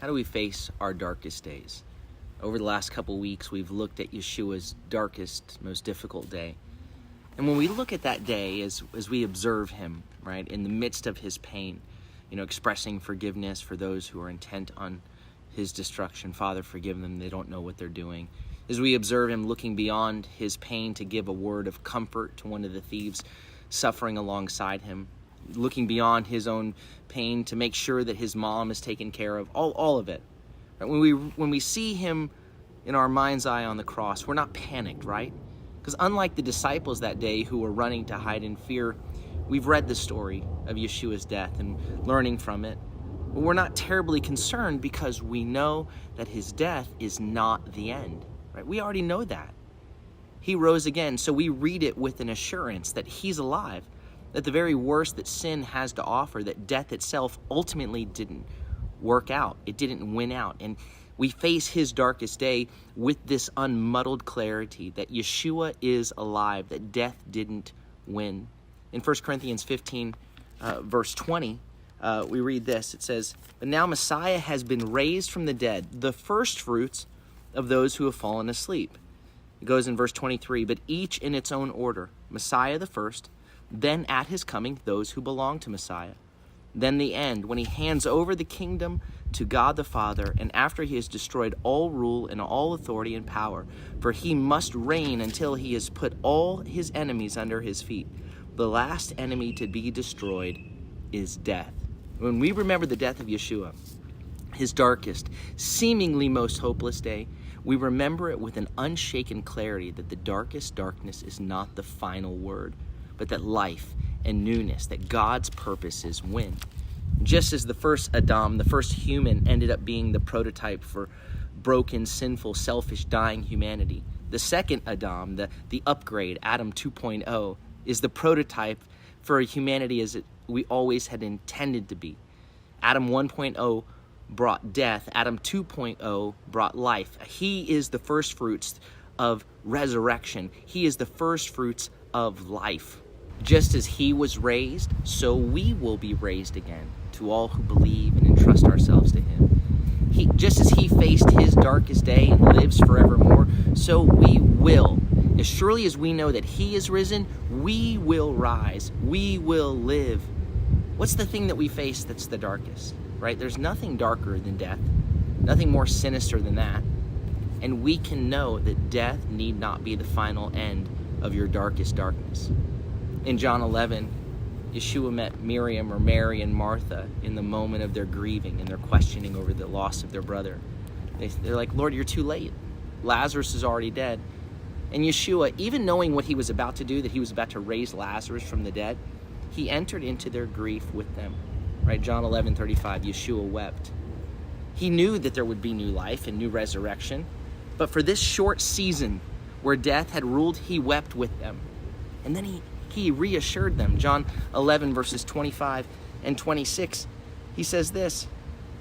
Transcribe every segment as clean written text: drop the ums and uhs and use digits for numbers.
How do we face our darkest days? Over the last couple weeks, we've looked at Yeshua's darkest, most difficult day. And when we look at that day, as we observe him, right, in the midst of his pain, expressing forgiveness for those who are intent on his destruction. Father, forgive them, they don't know what they're doing. As we observe him looking beyond his pain to give a word of comfort to one of the thieves suffering alongside him, looking beyond his own pain to make sure that his mom is taken care of, all of it. Right? When we see him in our mind's eye on the cross, we're not panicked, right? Because unlike the disciples that day who were running to hide in fear, we've read the story of Yeshua's death and learning from it. But we're not terribly concerned because we know that his death is not the end, right? We already know that. He rose again, so we read it with an assurance that he's alive, that the very worst that sin has to offer, that death itself ultimately didn't work out. It didn't win out. And we face his darkest day with this unmuddled clarity that Yeshua is alive, that death didn't win. In 1 Corinthians 15, verse 20, we read this. It says, "But now Messiah has been raised from the dead, the first fruits of those who have fallen asleep." It goes in verse 23, "But each in its own order, Messiah the first, then at his coming, those who belong to Messiah. Then the end, when he hands over the kingdom to God the Father, and after he has destroyed all rule and all authority and power, for he must reign until he has put all his enemies under his feet. The last enemy to be destroyed is death." When we remember the death of Yeshua, his darkest, seemingly most hopeless day, we remember it with an unshaken clarity that the darkest darkness is not the final word, but that life and newness, that God's purposes win. Just as the first Adam, the first human, ended up being the prototype for broken, sinful, selfish, dying humanity, the second Adam, the upgrade, Adam 2.0, is the prototype for a humanity as we always had intended to be. Adam 1.0 brought death. Adam 2.0 brought life. He is the first fruits of resurrection. He is the first fruits of life. Just as he was raised, so we will be raised again to all who believe and entrust ourselves to him. Just as he faced his darkest day and lives forevermore, so we will. As surely as we know that he is risen, we will rise. We will live. What's the thing that we face that's the darkest, right? There's nothing darker than death, nothing more sinister than that. And we can know that death need not be the final end of your darkest darkness. In John 11, Yeshua met Miriam or Mary and Martha in the moment of their grieving and their questioning over the loss of their brother. They're like, "Lord, you're too late. Lazarus is already dead." And Yeshua, even knowing what he was about to do, that he was about to raise Lazarus from the dead, he entered into their grief with them. Right? John 11:35, Yeshua wept. He knew that there would be new life and new resurrection, but for this short season where death had ruled, he wept with them. And then he reassured them. John 11, verses 25 and 26, he says this.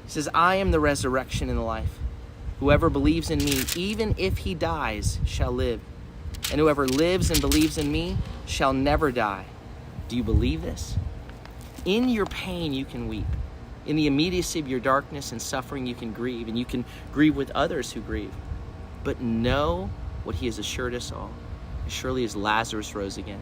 He says, "I am the resurrection and the life. Whoever believes in me, even if he dies, shall live. And whoever lives and believes in me shall never die." Do you believe this? In your pain, you can weep. In the immediacy of your darkness and suffering, you can grieve, and you can grieve with others who grieve. But know what he has assured us all. As surely as Lazarus rose again,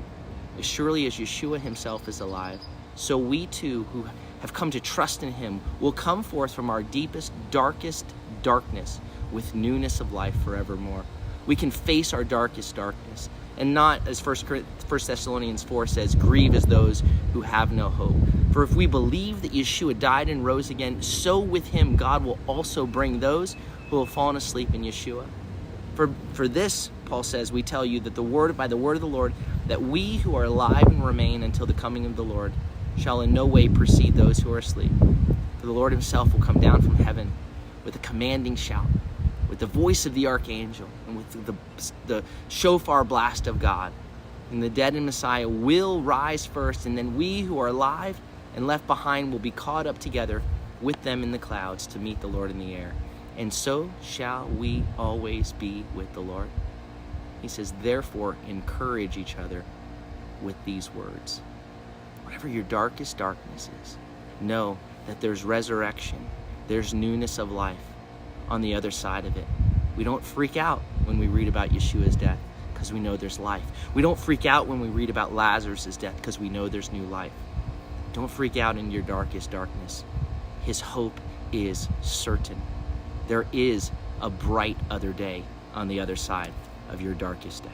as surely as Yeshua himself is alive, so we too, who have come to trust in him, will come forth from our deepest, darkest darkness with newness of life forevermore. We can face our darkest darkness and not, as 1 Thessalonians 4 says, grieve as those who have no hope. For if we believe that Yeshua died and rose again, so with him God will also bring those who have fallen asleep in Yeshua. For this, Paul says, we tell you that by the word of the Lord, that we who are alive and remain until the coming of the Lord shall in no way precede those who are asleep. For the Lord himself will come down from heaven with a commanding shout, with the voice of the archangel, and with the shofar blast of God. And the dead in Messiah will rise first, and then we who are alive and left behind will be caught up together with them in the clouds to meet the Lord in the air. And so shall we always be with the Lord. He says, therefore, encourage each other with these words. Whatever your darkest darkness is, know that there's resurrection There's newness of life on the other side of it. We don't freak out when we read about Yeshua's death because we know there's life. We don't freak out when we read about Lazarus' death because we know there's new life. Don't freak out in your darkest darkness. His hope is certain. There is a bright other day on the other side of your darkest day.